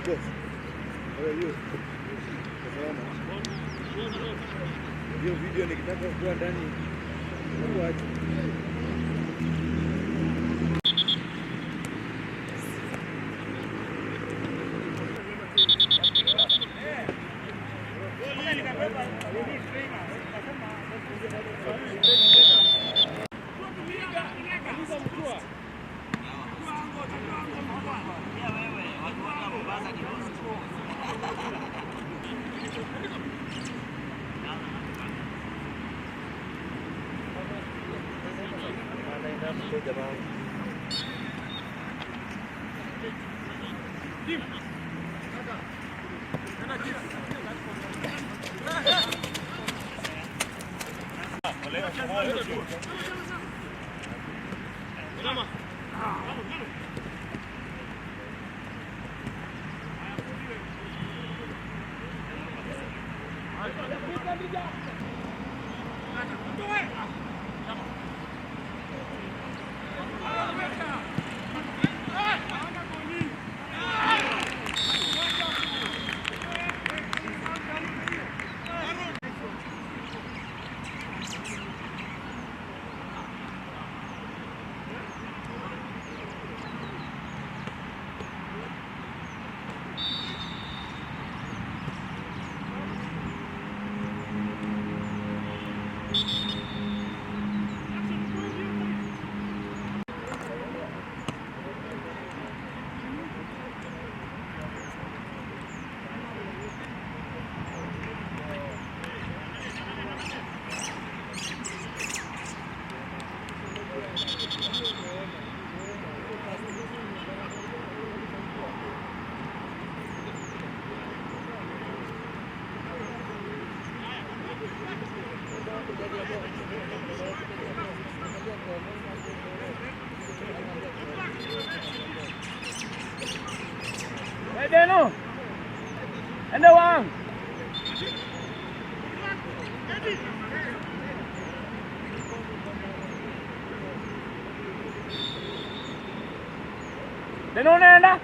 boss. How are you? Hiyo video nikitaka kuwa ndani. Deno, enda wang. Deno nenda.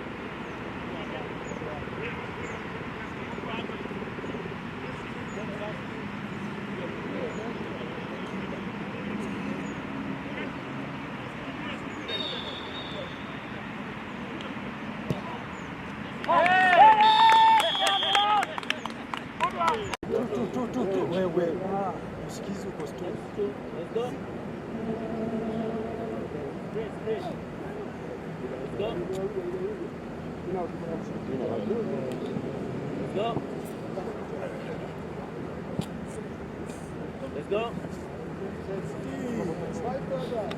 Let's go.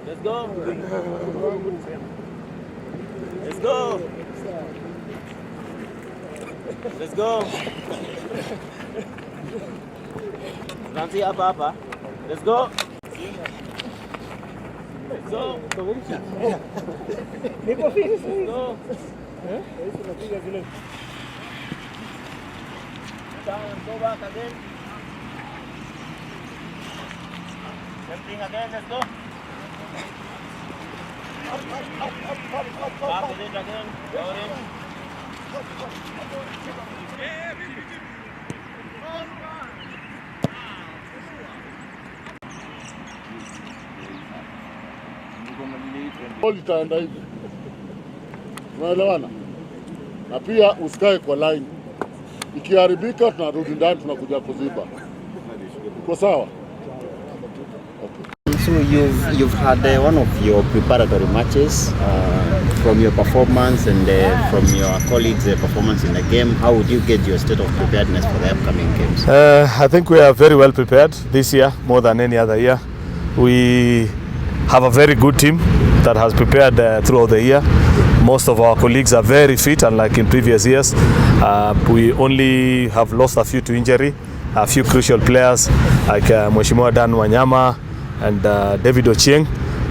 Let's go. Let's go. Let's go. Nanti apa-apa. Let's go. Let's go. Let's go. Go back again. Same thing again. Let's go. Back with it again. Go in. Itaenda hivi, unaelewana? Na pia usikae kwa line, ikiharibika tunarudi ndani, tunakuja kuziba. Uko sawa? So you've had one of your preparatory matches from your performance and from your colleagues' performance in the game. How would you get your state of preparedness for the upcoming games? I think we are very well prepared this year, more than any other year. We have a very good team that has prepared throughout the year. Most of our colleagues are very fit, unlike in previous years. We only have lost a few to injury, a few crucial players like Mheshimiwa Dan Wanyama and David Ochieng,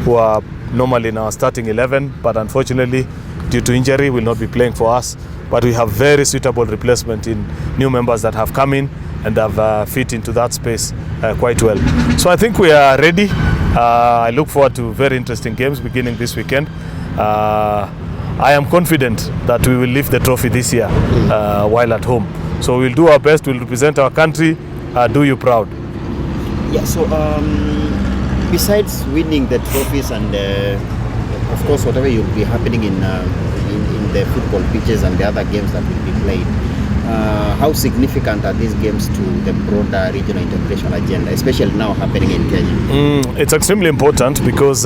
who are normally in our starting 11, but unfortunately due to injury will not be playing for us. But we have very suitable replacement in new members that have come in and have fit into that space quite well. So I think we are ready. I look forward to very interesting games beginning this weekend. I am confident that we will lift the trophy this year while at home. So we'll do our best, we'll represent our country, do you proud. Yeah, so besides winning the trophies and of course whatever will be happening in the football pitches and the other games that will be played, how significant are these games to the broader regional integration agenda, especially now happening in Kenya? It's extremely important because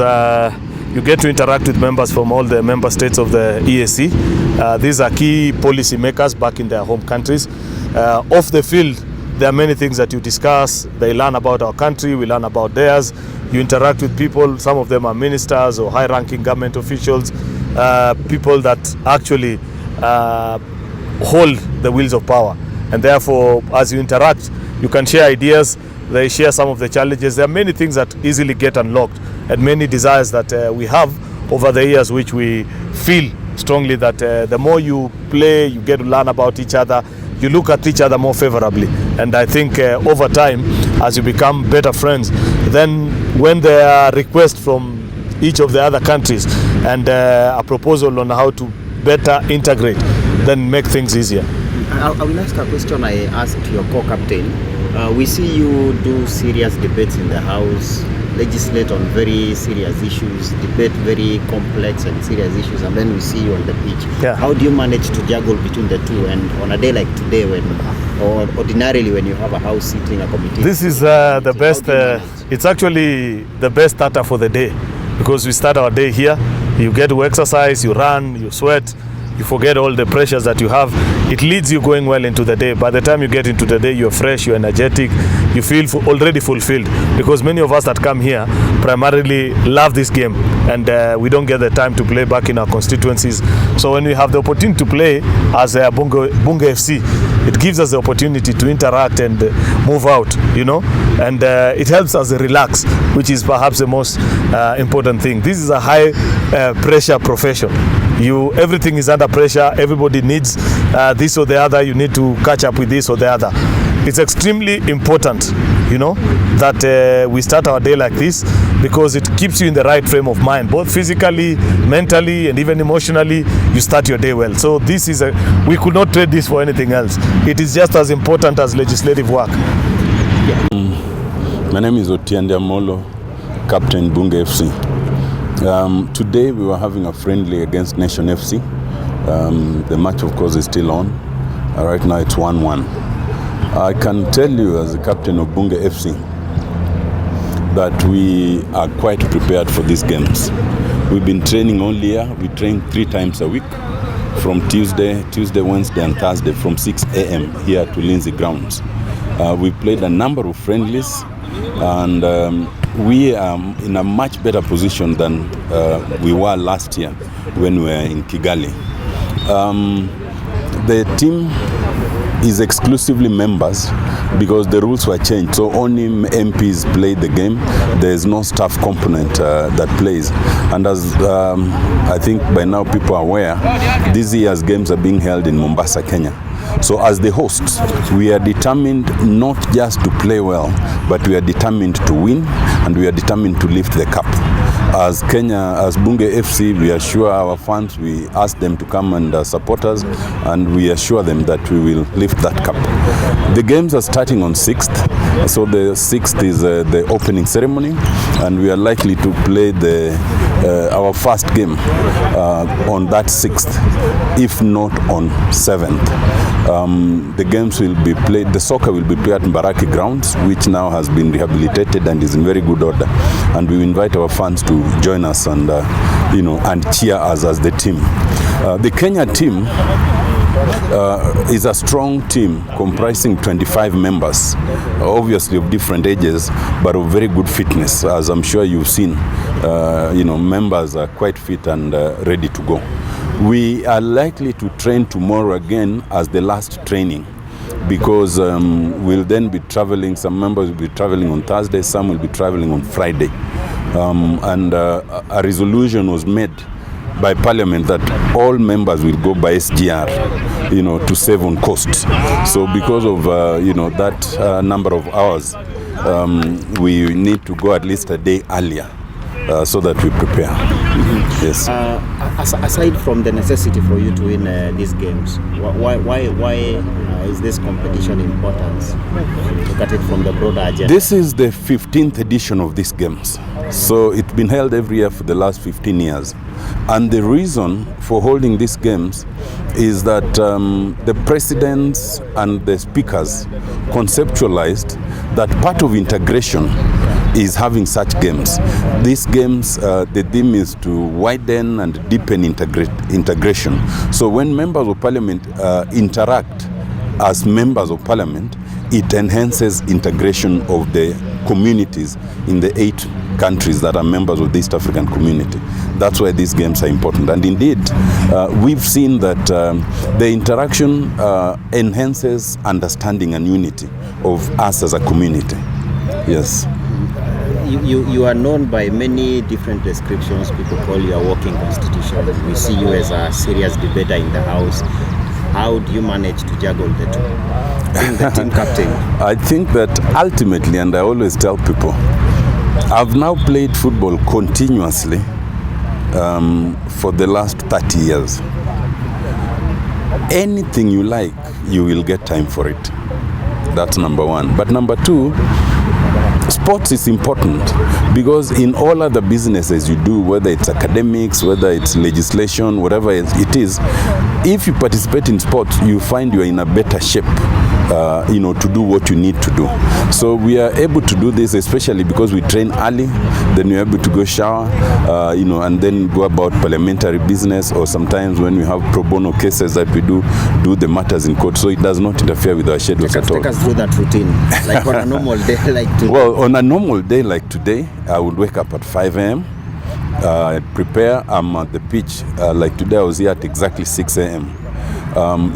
you get to interact with members from all the member states of the EAC. These are key policy makers back in their home countries. Off the field, there are many things that you discuss. They learn about our country, we learn about theirs. You interact with people, some of them are ministers or high-ranking government officials, people that actually hold the wheels of power. And therefore, as you interact, you can share ideas, they share some of the challenges. There are many things that easily get unlocked and many desires that we have over the years, which we feel strongly that the more you play, you get to learn about each other, you look at each other more favorably. And I think over time, as you become better friends, then when there are requests from each of the other countries and a proposal on how to better integrate, then make things easier. I will ask a question I asked your co-captain. We see you do serious debates in the House, legislate on very serious issues, debate very complex and serious issues, and then we see you on the pitch. Yeah. How do you manage to juggle between the two? And on a day like today, or ordinarily when you have a House sitting, a committee? This is the best, it's actually the best starter for the day, because we start our day here, you get to exercise, you run, you sweat, you forget all the pressures that you have. It leads you going well into the day. By the time you get into the day, you're fresh, you're energetic, you feel already fulfilled, because many of us that come here primarily love this game, and we don't get the time to play back in our constituencies. So when we have the opportunity to play as a Bunge FC, it gives us the opportunity to interact and move out, you know, and it helps us relax, which is perhaps the most important thing. This is a high pressure profession. Everything is under pressure. Everybody needs this or the other. You need to catch up with this or the other. It's extremely important, you know, that we start our day like this, because it keeps you in the right frame of mind, both physically, mentally, and even emotionally. You start your day well. So this is we could not trade this for anything else. It is just as important as legislative work. My name is Otiende Amolo, Captain Bunge FC. Today we were having a friendly against Nation FC. The match, of course, is still on. Right now it's 1-1. I can tell you as the captain of Bunge FC that we are quite prepared for these games. We've been training all year. We train 3 times a week, from Tuesday, Wednesday and Thursday, from 6 a.m. here to Lindsay Grounds. We played a number of friendlies, and we are in a much better position than we were last year when we were in Kigali. The team is exclusively members because the rules were changed, so only MPs play the game. There is no staff component that plays, and as I think by now people are aware, this year's games are being held in Mombasa, Kenya. So as the hosts, we are determined not just to play well, but we are determined to win, and we are determined to lift the cup. As Kenya, as Bunge FC, we assure our fans, we ask them to come and support us, and we assure them that we will lift that cup. The games are starting on 6th, so the 6th is the opening ceremony, and we are likely to play our first game on that 6th, if not on 7th. The games will be played, the soccer will be played in Baraki grounds, which now has been rehabilitated and is in very good order. And we invite our fans to join us and, and cheer us as the team. The Kenya team is a strong team comprising 25 members, obviously of different ages, but of very good fitness. As I'm sure you've seen, members are quite fit and ready to go. We are likely to train tomorrow again as the last training, because we'll then be traveling. Some members will be traveling on Thursday, some will be traveling on Friday. And a resolution was made by Parliament that all members will go by SGR, to save on costs. So because of, that number of hours, we need to go at least a day earlier so that we prepare. Yes. Aside from the necessity for you to win these games, why is this competition important? Look at it from the broader agenda. This is the 15th edition of these games. So it's been held every year for the last 15 years. And the reason for holding these games is that the presidents and the speakers conceptualized that part of integration is having such games. These games, the theme is to widen and deepen integration. So when members of parliament interact as members of parliament, it enhances integration of the communities in the 8 countries that are members of the East African community. That's why these games are important. And indeed, we've seen that the interaction enhances understanding and unity of us as a community. Yes. You are known by many different descriptions. People call you a walking constitution. We see you as a serious debater in the House. How do you manage to juggle the two? Being the team captain. I think that ultimately, and I always tell people, I've now played football continuously for the last 30 years. Anything you like, you will get time for it. That's number one. But number two, sports is important because in all other businesses you do, whether it's academics, whether it's legislation, whatever it is, if you participate in sports, you find you're in a better shape, to do what you need to do. So we are able to do this, especially because we train early, then we're able to go shower, and then go about parliamentary business, or sometimes when we have pro bono cases that we do the matters in court. So it does not interfere with our schedules at all. Take us through that routine, like on a normal day like today. Well, on a normal day like today, I would wake up at 5 a.m., prepare, I'm at the pitch. Like today, I was here at exactly 6 a.m.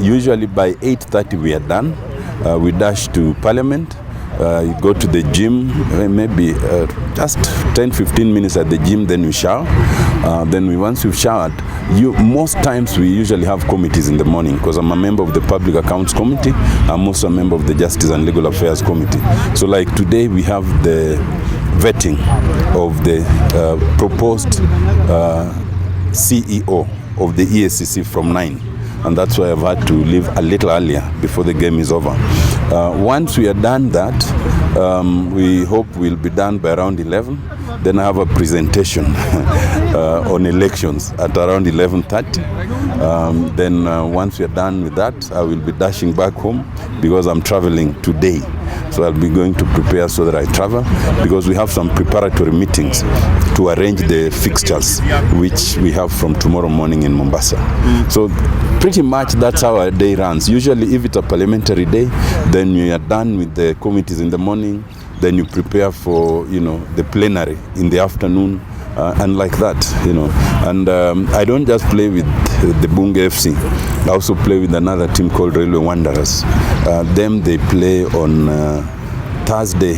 Usually by 8:30 we are done. We dash to Parliament, you go to the gym, maybe just 10-15 minutes at the gym, then we shower. Then once we've showered, most times we usually have committees in the morning because I'm a member of the Public Accounts Committee. I'm also a member of the Justice and Legal Affairs Committee. So like today we have the vetting of the proposed CEO of the EACC from 9. And that's why I've had to leave a little earlier before the game is over. Once we are done that, we hope we'll be done by around 11. Then I have a presentation on elections at around 11:30. Then once we are done with that, I will be dashing back home because I'm traveling today. So I'll be going to prepare so that I travel because we have some preparatory meetings to arrange the fixtures, which we have from tomorrow morning in Mombasa. So pretty much that's how our day runs. Usually if it's a parliamentary day, then you are done with the committees in the morning, then you prepare for, the plenary in the afternoon, and like that, And I don't just play with the Bunge FC. I also play with another team called Railway Wanderers. Them, they play on Thursday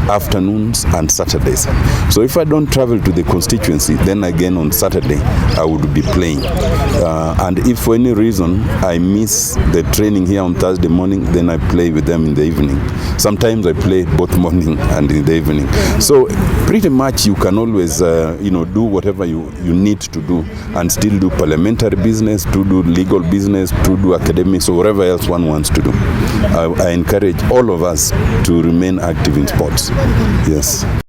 afternoons and Saturdays. So if I don't travel to the constituency, then again on Saturday I would be playing. And if for any reason I miss the training here on Thursday morning, then I play with them in the evening. Sometimes I play both morning and in the evening. So pretty much you can always do whatever you need to do and still do parliamentary business, to do legal business, to do academics, or whatever else one wants to do. I encourage all of us to remain active in sports. Yes.